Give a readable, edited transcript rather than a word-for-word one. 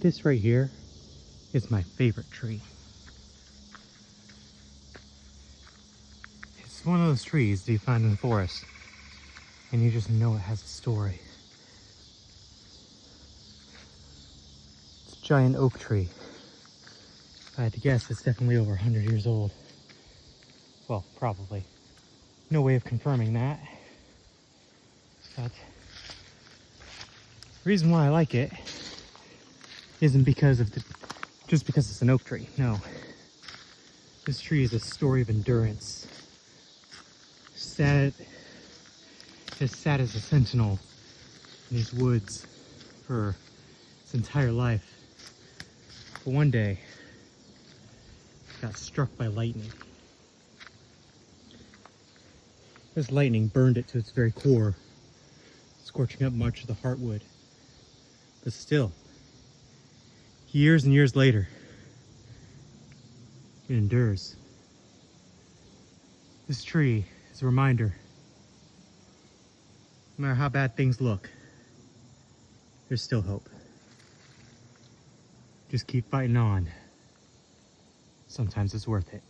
This right here is my favorite tree. It's one of those trees that you find in the forest, and you just know it has a story. It's a giant oak tree. If I had to guess, it's definitely over 100 years old. Well, probably. No way of confirming that. But the reason why I like it isn't because of just because it's an oak tree. No. This tree is a story of endurance. As sat as a sentinel in these woods for its entire life. But one day, it got struck by lightning. This lightning burned it to its very core, scorching up much of the heartwood. But still, years and years later, it endures. This tree is a reminder, no matter how bad things look, there's still hope. Just keep fighting on. Sometimes it's worth it.